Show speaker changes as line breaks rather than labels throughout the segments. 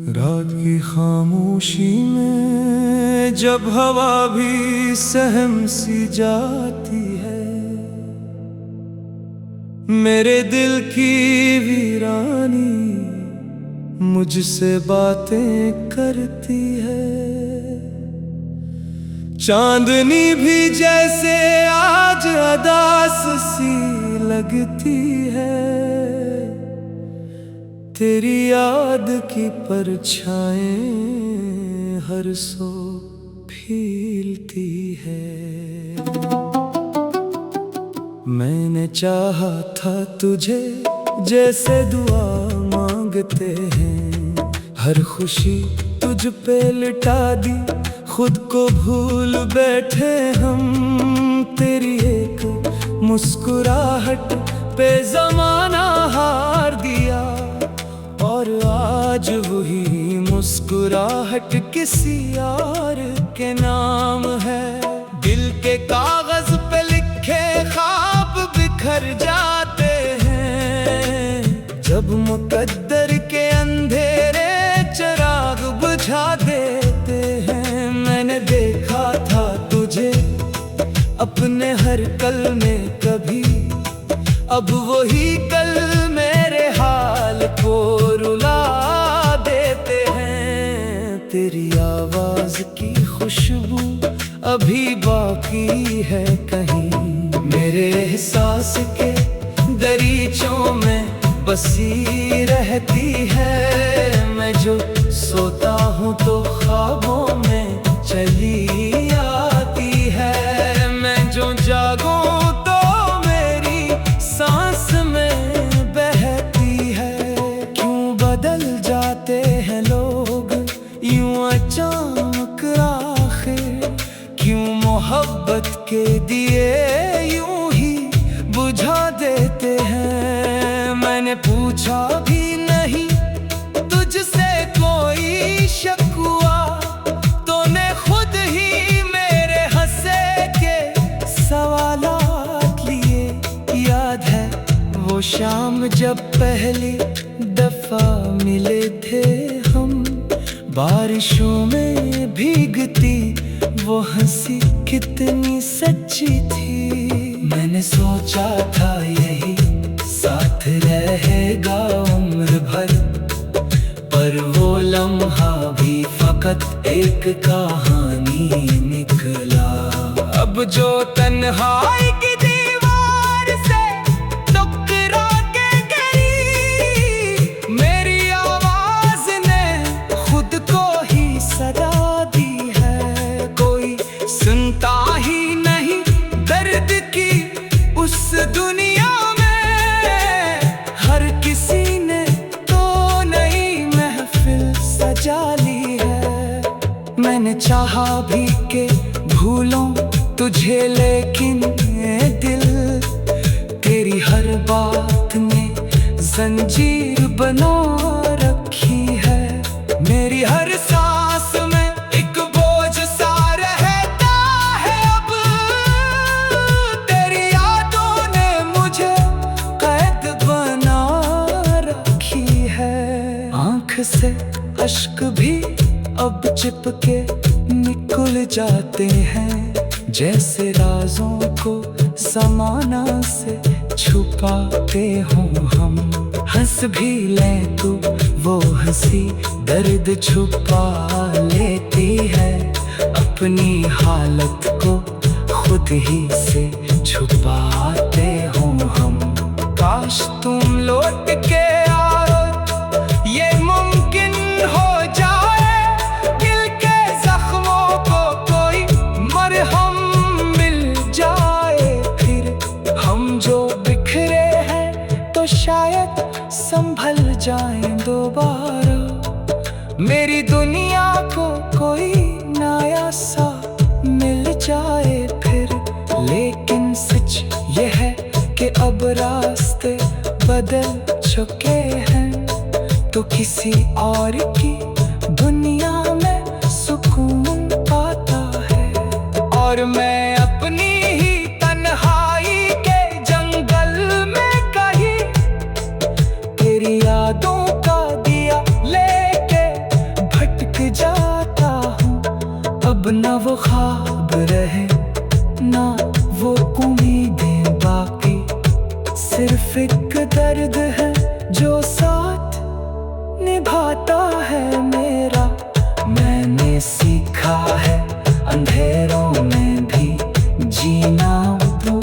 रात की खामोशी में जब हवा भी सहम सी जाती है, मेरे दिल की वीरानी मुझसे बातें करती है। चांदनी भी जैसे आज अदास सी लगती है, तेरी याद की परछाएं हर सो फीलती है। मैंने चाहा था तुझे जैसे दुआ मांगते हैं, हर खुशी तुझ पे लिटा दी, खुद को भूल बैठे हम। तेरी एक मुस्कुराहट पे जमाना हार दिया, और आज वही मुस्कुराहट किसी और के नाम है। दिल के कागज पे लिखे ख्वाब बिखर जाते हैं, जब मुकद्दर के अंधेरे चिराग बुझा देते हैं। मैंने देखा था तुझे अपने हर कल में कभी, अब वही कल मेरे हाल को रुला देते हैं। तेरी आवाज की खुशबू अभी बाकी है कहीं, मेरे एहसास के दरीचों में बसी रहती है। मैं जो सोता हूँ तो ख्वाबों में चली आती है, मैं जो जागूं तो मेरी सांस में बहती है। क्यों बदल जाते हैं लोग यूं अचानक आखिर, क्यों मोहब्बत के दिए यूं ही बुझा देते हैं। मैंने पूछा भी नहीं तुझसे कोई शिकवा, तूने खुद ही मेरे हंसे के सवालात लिए। याद है वो शाम जब पहली दफा मिले थे हम, बारिशों में भीगती वो हंसी कितनी सच्ची थी। मैंने सोचा था यही साथ रहेगा उम्र भर, पर वो लम्हा भी फकत एक कहानी निकला। अब जो तन्हाई की दीवार से टकरा के गई, मेरी आवाज ने खुद को ही सदा दी है। कोई सुनता ही नहीं दर्द की उस दुनिया में, हर किसी ने तो नई महफिल सजा ली है। मैंने चाहा भी के भूलों तुझे, लेकिन ये दिल तेरी हर बात ने जंजीर बना रखी है। मेरी हर सांस में एक बोझ सा रहता है अब, तेरी यादों ने मुझे कैद बना रखी है। आँख से अश्क भी अब चिपके निकल जाते हैं, जैसे राजों को ज़माना से छुपाते हों हम। हंस भी ले तो वो हंसी दर्द छुपा लेती है, अपनी हालत को खुद ही से छुपाते हों हम। काश तुम लौट के आओ, ये मुमकिन हो जाए, दिल के जख्मों को कोई मरहम मिल जाए। फिर हम जो बिखरे हैं तो शायद संभल जाएं दोबारा। मेरी दुनिया को कोई नया सा मिल जाए फिर। लेकिन सच ये है कि अब रास्ते बदल चुके हैं, तो किसी और की दुनिया में सुकून पाता है। और मैं अपनी ही तन्हाई के जंगल में कहीं तेरी यादों का दिया लेके ना वो ख्वाब रहे ना वो उम्मीदें बाकी, सिर्फ एक दर्द है जो साथ निभाता है मेरा। मैंने सीखा है अंधेरों में भी जीना, तू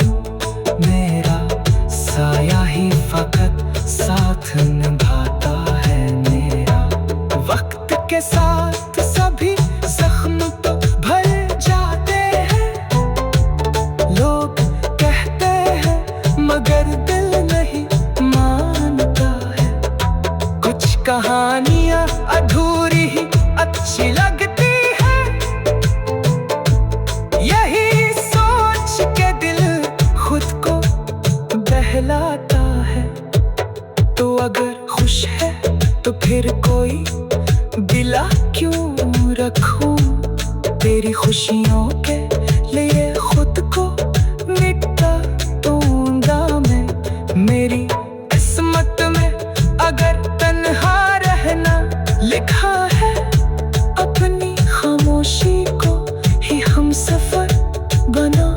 मेरा साया ही फकत साथ निभाता है मेरा। वक्त के साथ सभी जख्म तो भर जाते हैं, लोग कहते हैं मगर दिल नहीं मानता है। कुछ कहानियां अधूरी ही अच्छी लगती है, यही सोच के दिल खुद को बहलाता है। तो अगर खुश है तो फिर कोई गिला क्यों रखूं, तेरी खुशियों के लिए खुद को मिटा दूंगा मैं। मेरी किस्मत में अगर तन्हा रहना लिखा है, अपनी खामोशी को ही हम सफर बना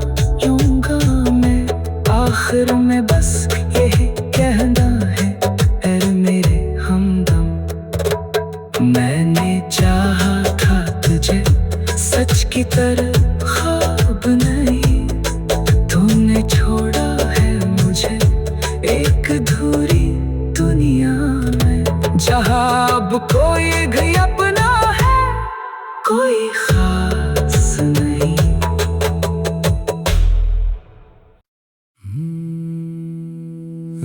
लूंगा मैं। आखिर में बस यही कहना है, ऐ मेरे हमदम, मैंने चाहा था तुझे सच की तरह, ख्वाब नहीं। तूने छोड़ा है मुझे एक अधूरी दुनिया में, जहाँ अब कोई भी अपना है, कोई खास नहीं।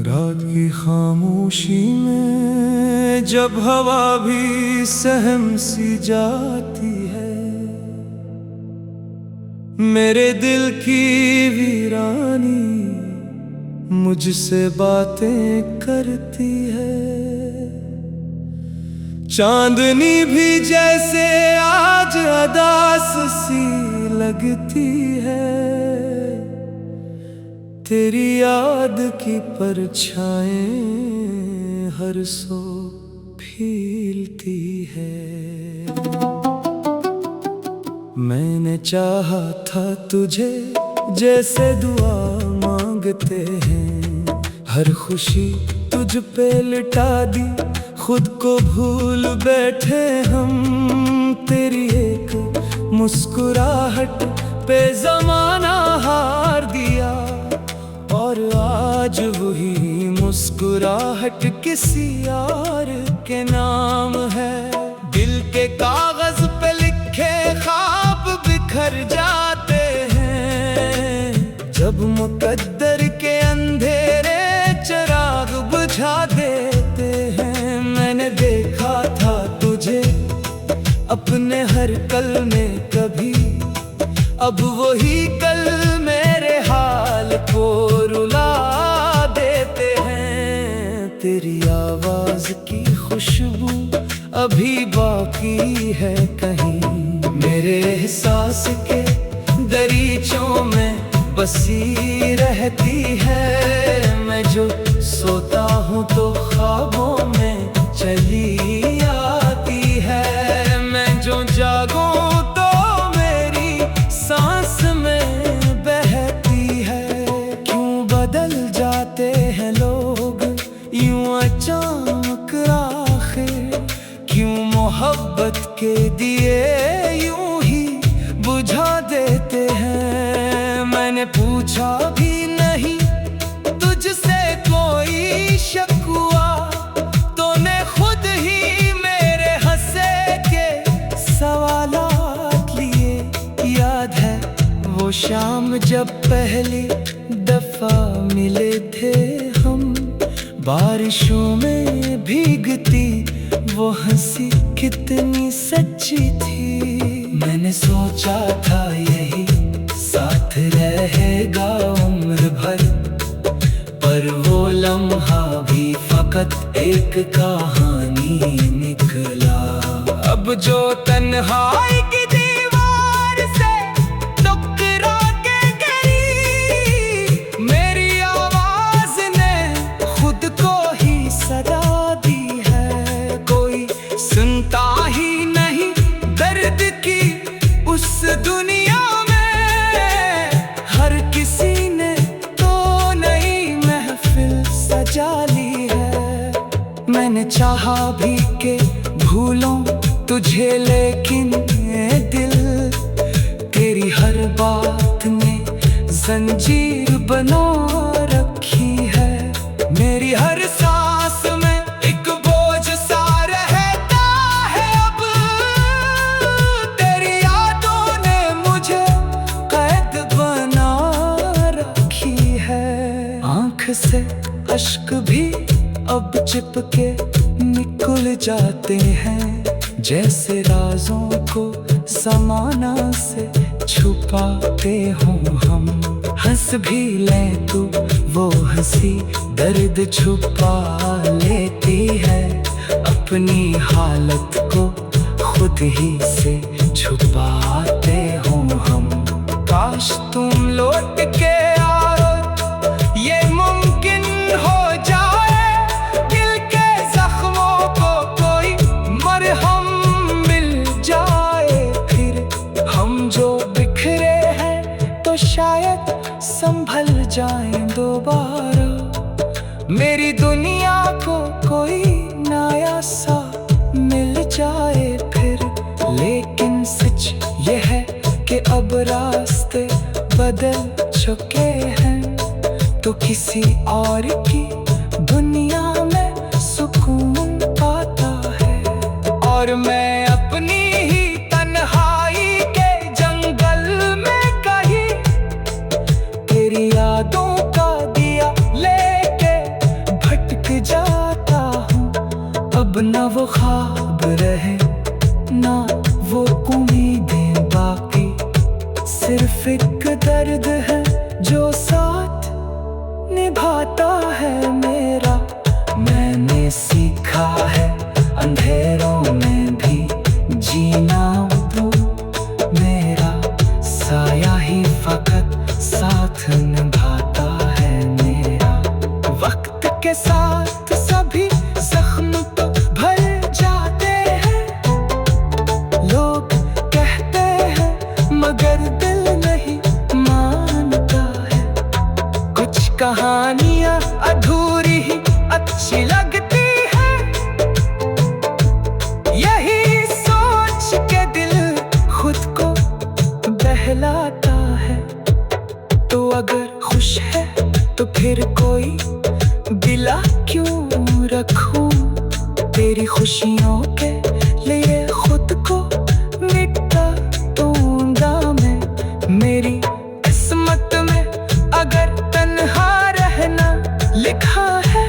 रात की खामोशी में जब हवा भी सहम सी जाती है, मेरे दिल की वीरानी मुझसे बातें करती है। चांदनी भी जैसे आज अदास सी लगती है, तेरी याद की परछाएं हर सो फीलती है। मैंने चाहा था तुझे जैसे दुआ मांगते हैं, हर खुशी तुझ पे लिटा दी, खुद को भूल बैठे हम। तेरी एक मुस्कुराहट पे जमाना हार दिया, और आज वही मुस्कुराहट किसी और के नाम है। दिल के कागज पे लिखे ख्वाब बिखर जाते हैं, जब मुकद्दर के अंधेरे चिराग बुझा देते हैं। मैंने देखा था तुझे अपने हर कल में कभी, अब वही कल मेरे हाल को रुला देते हैं। तेरी आवाज की खुशबू अभी बाकी है कहीं, मेरे एहसास के दरीचों में बसी रहती है। मैं जो सोता हूँ तो ख्वाबों में चली आती है, मैं जो जागूं तो मेरी सांस में बहती है। क्यों बदल जाते हैं लोग यूं अचानक आखिर, क्यों मोहब्बत के दिए यूं ही बुझा देते हैं। मैंने पूछा भी नहीं तुझसे कोई शकुआ, तूने खुद ही मेरे हंसे के सवालात लिए। याद है वो शाम जब पहली दफा मिले थे हम, बारिशों में भीगती वो हंसी कितनी सच्ची थी। मैंने सोचा था यही साथ रहेगा उम्र भर, पर वो लम्हा भी फकत एक कहानी निकला। अब जो तन्हाई की दीवार से टकरा के गिरी, मेरी आवाज ने खुद को ही सदा दी है। कोई सुनता ही नहीं दर्द की उस
मैंने चाहा भी के भूलों तुझे, लेकिन ये दिल तेरी हर बात ने जंजीर बना रखी है। मेरी हर सांस में एक बोझ सा रहता है अब, तेरी यादों ने मुझे कैद बना रखी है। आँख से अश्क भी अब चिपके निकल जाते हैं, जैसे राजों को ज़माना से छुपाते हों हम। हंस भी लें तो वो हंसी दर्द छुपा लेती है, अपनी हालत को खुद ही से छुपाते हों हम। काश तुम लौट के आओ, ये मुमकिन हो जाए, दिल के जख्मों को कोई मरहम मिल जाए। फिर हम जो बिखरे हैं तो शायद संभल जाएं दोबारा। मेरी दुनिया को कोई नया सा मिल जाए फिर। लेकिन सच ये है कि अब रास्ते बदल चुके हैं, तो किसी और की दुनिया में सुकून पाता है। और मैं अपनी ही तन्हाई के जंगल में कहीं तेरी यादों का दिया लेके भटक जाता हूँ। अब न वो ख्वाब रहे ना वो उम्मीदें बाकी, सिर्फ एक दर्द है जो साथ निभाता है मेरा। मैंने सीखा है अंधेरों में भी जीना, वो मेरा साया ही फकत साथ निभाता है मेरा। वक्त के साथ सभी जख्म तो भर जाते हैं, लोग कहते हैं मगर दिल नहीं मानता है। कुछ कहानियां अधूरी ही अच्छी लगती है, यही सोच के दिल खुद को बहलाता है। तो अगर खुश है तो फिर कोई गिला क्यों रखूं, तेरी खुशियों के लिए खुद को मिटा दूंगा मैं। मेरी किस्मत में अगर तन्हा रहना लिखा है,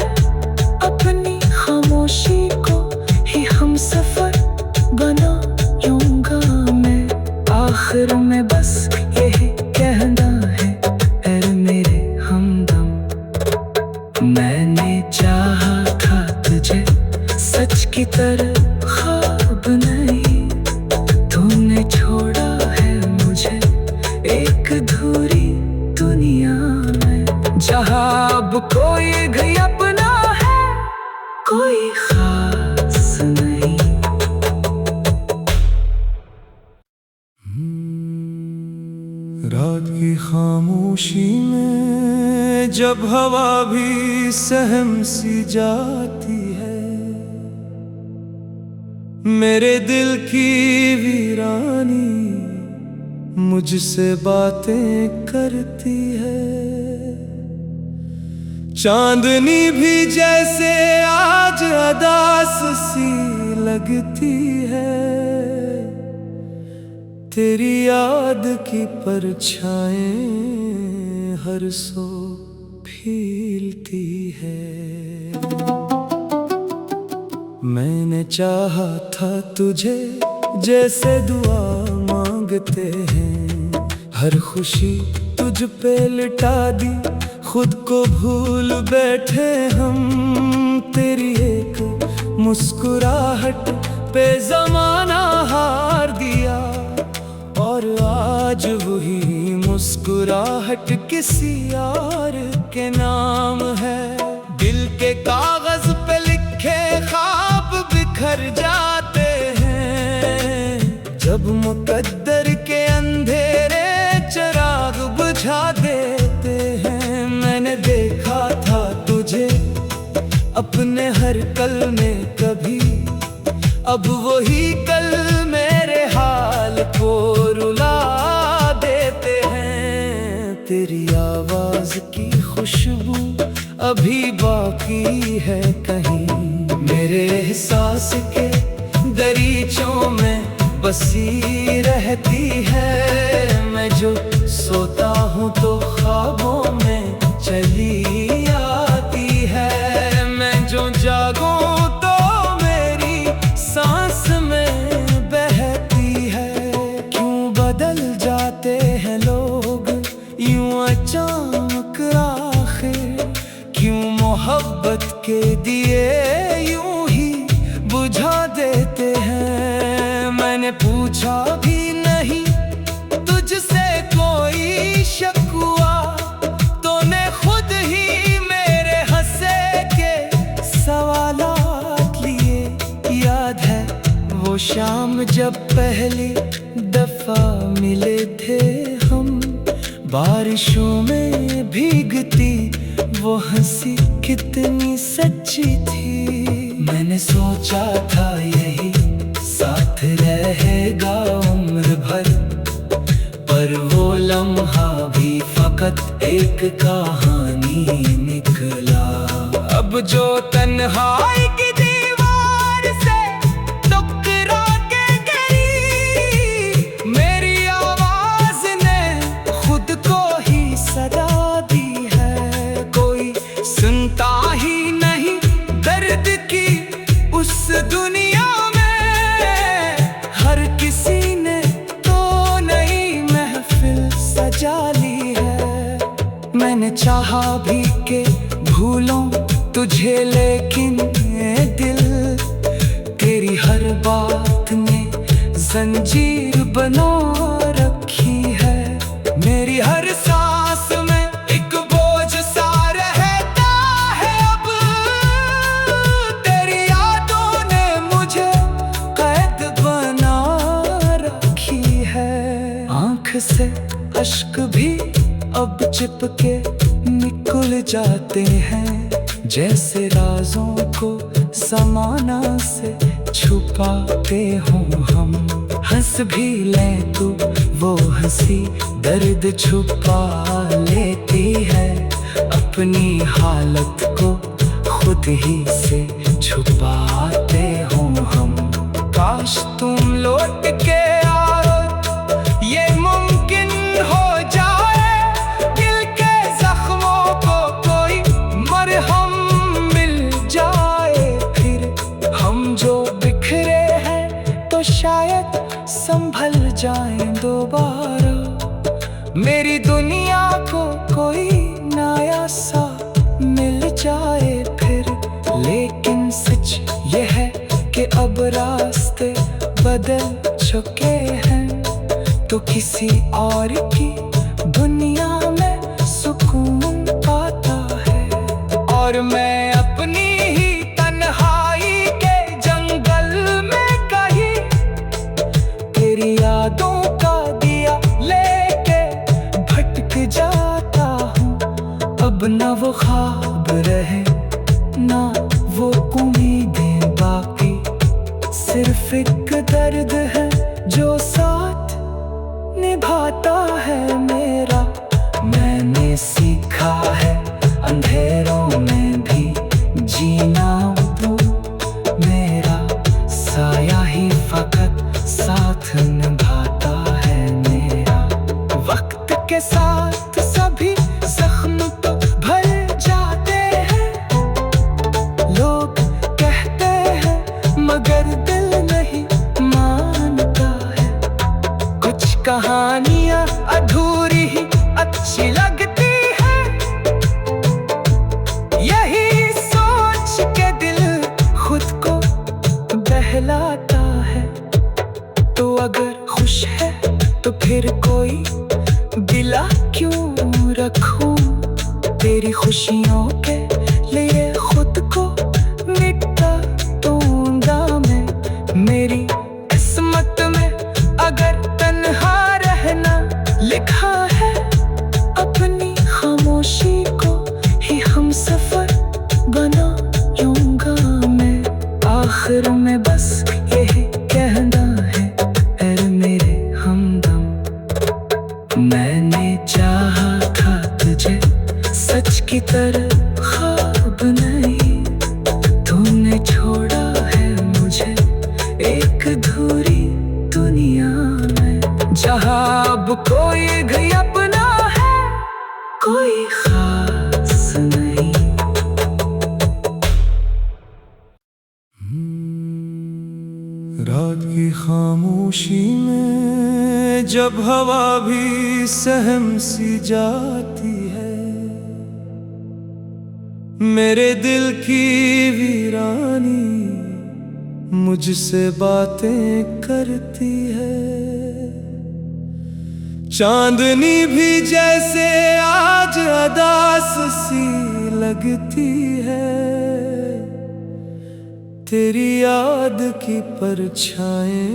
अपनी खामोशी को ही हम सफर बना लूंगा मैं। आखिर में बस यही कहना है ऐ मेरे हमदम, मैंने चाहा था तुझे सच की तरह ख्वाब नहीं, तूने छोड़ा है मुझे एक अधूरी दुनिया में। जहाँ अब कोई भी अपना है, कोई खास नहीं।
रात की खामोशी में जब हवा भी सहम सी जाती है, मेरे दिल की वीरानी मुझसे बातें करती है। चांदनी भी जैसे आज अदास सी लगती है, तेरी याद की परछाएं हर सो फीलती है। मैंने चाहा था तुझे जैसे दुआ मांगते हैं, हर खुशी तुझ पे लिटा दी, खुद को भूल बैठे हम। तेरी एक मुस्कुराहट पे जमाना हार दिया, और आज वही मुस्कुराहट किसी और के नाम है। दिल के कागज पे लिखे ख्वाब बिखर जाते हैं, जब मुकद्दर के अंधेरे चिराग बुझा देते हैं। मैंने देखा था तुझे अपने हर कल में कभी, अब वही कल मेरे हाल को रुला देते हैं। तेरी आवाज की खुशबू अभी बाकी है कहीं, मेरे एहसास के दरीचों में बसी रहती है। मैं जो सोता हूँ तो ख्वाबों में चली आती है, मैं जो जागूं तो मेरी सांस में बहती है। क्यों बदल जाते हैं लोग यूं अचानक आखिर, क्यों मोहब्बत के दिए यूं ही बुझा देते हैं। मैंने पूछा भी नहीं तुझसे कोई शिकवा, तूने खुद ही मेरे हंसे के सवालात लिए। याद है वो शाम जब पहली दफा मिले थे हम, बारिशों में भीगती वो हंसी कितनी सच्ची थी। मैंने सोचा था यही साथ रहेगा उम्र भर, पर वो लम्हा भी फकत एक कहानी निकला। अब जो तन्हाई की दीवार से टकरा के गई, मेरी आवाज ने खुद को ही सदा दी है। कोई सुनता ही नहीं दर्द की उस दुनिया में, हर किसी ने तो नई महफिल सजा ली है। मैंने चाहा भी के भूलों तुझे, लेकिन ये दिल तेरी हर बात ने जंजीर बना रखी है। मेरी हर सांस में एक बोझ सा रहता है अब, तेरी यादों ने मुझे कैद बना रखी है। आँख से अश्क भी अब चिपके निकल जाते हैं, जैसे राजों को ज़माना से छुपाते हों हम। हंस भी ले तो वो हंसी दर्द छुपा लेती है, अपनी हालत को खुद ही से छुपाते हों हम। काश तुम लौट के आओ, ये मुमकिन हो जाए, दिल के जख्मों को कोई मरहम मिल जाए। फिर हम जो बिखरे हैं तो शायद संभल जाएं दोबारा। मेरी दुनिया को कोई नया सा मिल जाए फिर। लेकिन सच ये है कि अब रास्ते बदल चुके हैं, तो किसी और की दुनिया में सुकून पाता है। और मैं अपनी ही तन्हाई के जंगल में कहीं तेरी यादों का दिया लेके भटक जाता हूँ। अब न वो ख्वाब रहे ना वो उम्मीदें बाकी, सिर्फ एक दर्द है जो साथ निभाता है मेरा। मैंने सीखा है अंधेरों में भी जीना, वो मेरा साया ही फकत साथ निभाता है मेरा। वक्त के साथ सभी जख्म तो भर जाते हैं, लोग कहते हैं मगर दिल नहीं मानता है। कुछ कहानियां अधूरी ही अच्छी लगती है, यही सोच के दिल खुद को बहलाता है। तो अगर खुश है तो फिर कोई गिला क्यों रखूं, तेरी खुशियों के लिए खुद को मिटा दूंगा मैं। मेरी किस्मत में अगर तन्हा रहना लिखा है, अपनी खामोशी को ही हम सफर बना यूं
आखिर में बस यही कहना है, ऐ मेरे हमदम। मैंने चाहा था तुझे सच की तरह, ख्वाब नहीं। तूने छोड़ा है मुझे एक अधूरी दुनिया में, जहाँ अब कोई भी अपना है, कोई खास नहीं।
रात की खामोशी में जब हवा भी सहम सी जाती है, मेरे दिल की वीरानी मुझसे बातें करती है। चांदनी भी जैसे आज अदास सी लगती है, तेरी याद की परछाएं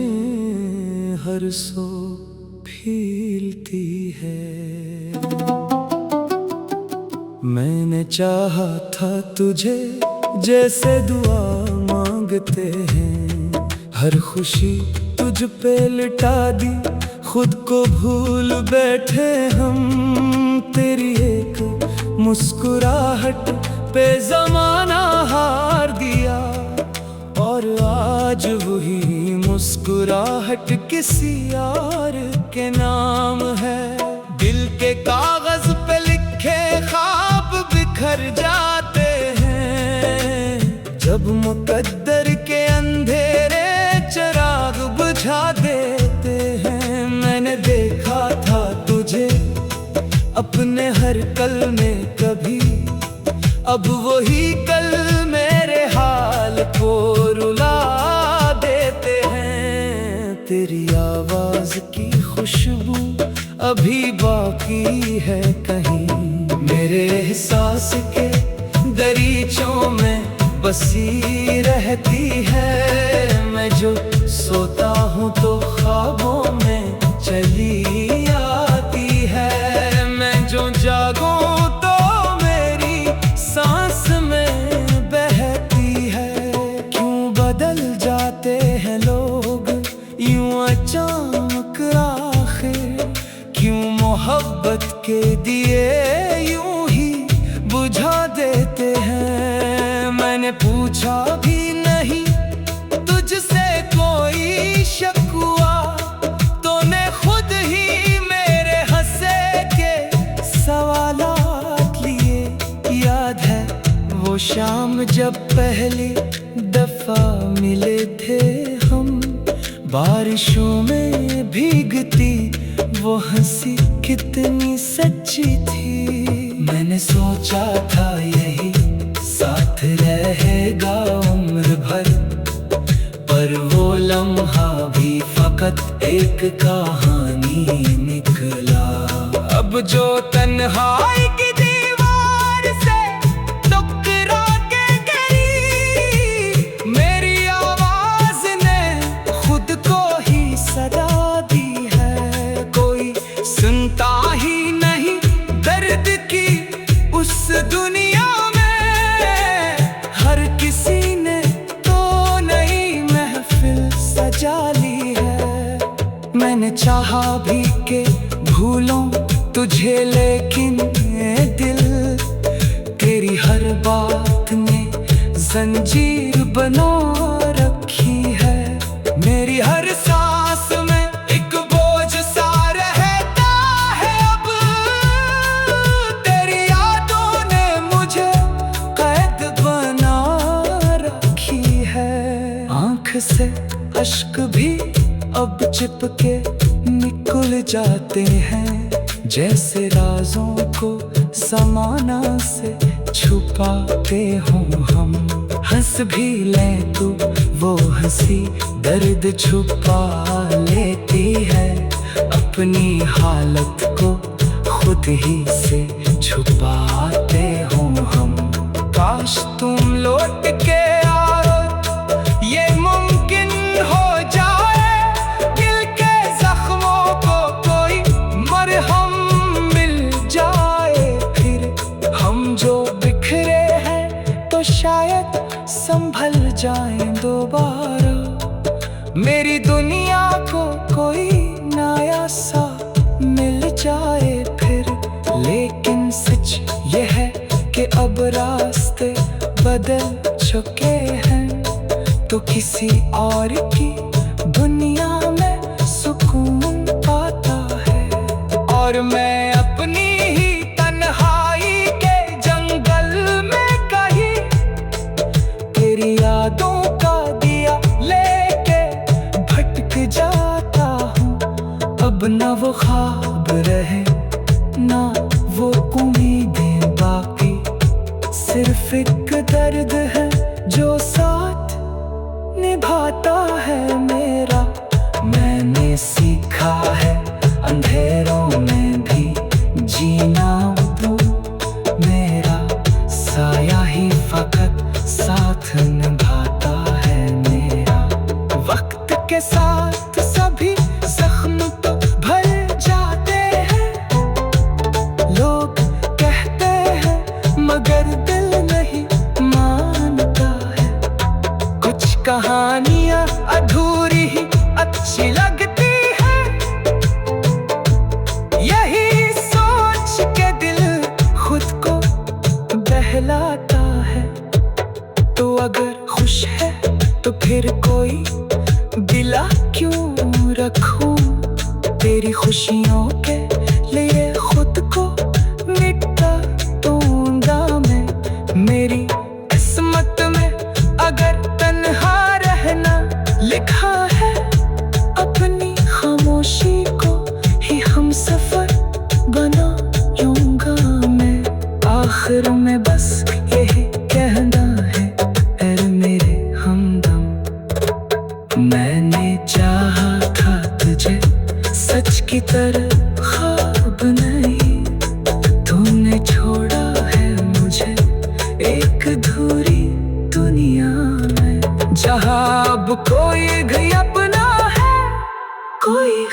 हर सो फीलती है। मैंने चाहा था तुझे जैसे दुआ मांगते हैं, हर खुशी तुझ पे लिटा दी, खुद को भूल बैठे हम। तेरी एक मुस्कुराहट पे जमाना हार दिया, और आज वही मुस्कुराहट किसी और के नाम है। दिल के कागज पे लिखे ख्वाब बिखर जाते हैं, जब मुकद्दर के अंधेरे चिराग बुझा देते हैं। मैंने देखा था तुझे अपने हर कल में कभी, अब वही कल मेरे हाल को रुला देते हैं। तेरी आवाज की खुशबू अभी बाकी है कहीं, मेरे एहसास के दरीचों में बसी रहती है। मैं जो सोता हूँ तो ख्वाबों में चली आती है, मैं जो जागूं तो मेरी सांस में बहती है। क्यों बदल जाते हैं लोग यूं अचानक आखिर, क्यों मोहब्बत के दिए यूं ही बुझा देते हैं। मैंने पूछा भी नहीं तुझसे कोई शकुआ, तूने खुद ही मेरे हंसे के सवालात लिए। याद है वो शाम जब पहली दफा मिले थे हम, बारिशों में भीगती वो हंसी कितनी सच्ची थी। मैंने सोचा था यही साथ रहेगा उम्र भर, पर वो लम्हा भी फकत एक कहानी निकला। अब जो तन्हाई की दीवार से टकरा के गिरी, मेरी आवाज ने खुद को ही सदा दी है। कोई सुनता ही नहीं दर्द की उस दुनिया में, हर किसी ने तो नई महफिल सजा ली है। मैंने चाहा भी के भूलों तुझे, लेकिन ये दिल तेरी हर बात ने जंजीर बना रखी है। मेरी हर सांस में एक बोझ सा रहता है अब, तेरी यादों ने मुझे कैद बना रखी है। आँख से अश्क भी अब चिपके निकल जाते हैं, जैसे राजों को ज़माना से छुपाते हों हम। हंस भी लें तो वो हंसी दर्द छुपा लेती है, अपनी हालत को खुद ही से छुपाते हों हम। काश तुम लौट के आओ, ये मुमकिन हो जाए, दिल के जख्मों को कोई मरहम मिल जाए। फिर हम जो बिखरे हैं तो शायद संभल जाएं।
दोबारा मेरी दुनिया को कोई नया सा मिल जाए फिर। लेकिन सच ये है कि अब रास्ते बदल चुके हैं, तो किसी और की दुनिया में सुकून पाता है। और मैं अपनी ही तन्हाई के जंगल में कहीं तेरी यादों का दिया लेके भटक जाता हूँ। अब न वो ख्वाब रहे ना वो उम्मीदें बाकी, सिर्फ एक दर्द है जो साथ निभाता है मेरा। मैंने सीखा है अंधेरों में भी जीना, वो मेरा साया ही फकत साथ निभाता है मेरा। वक्त के साथ सभी जख्म तो भर जाते हैं, लोग कहते हैं मगर दिल नहीं मानता है। कुछ कहानियां अधूरी ही अच्छी लगती है, यही सोच के दिल खुद को बहलाता है। तो अगर खुश है तो फिर कोई गिला क्यों रखूं, तेरी खुशियों के लिए खुद को मिटा दूंगा मैं। मेरी किस्मत में अगर तन्हा रहना लिखा है, अपनी खामोशी को ही हम सफर बनाऊंगा मैं। आखिर में बस यही कहना है ऐ मेरे हमदम, मैंने चाहा था तुझे सच की तरह ख्वाब नहीं, तूने छोड़ा है मुझे एक अधूरी दुनिया में। जहाँ अब कोई भी अपना है, कोई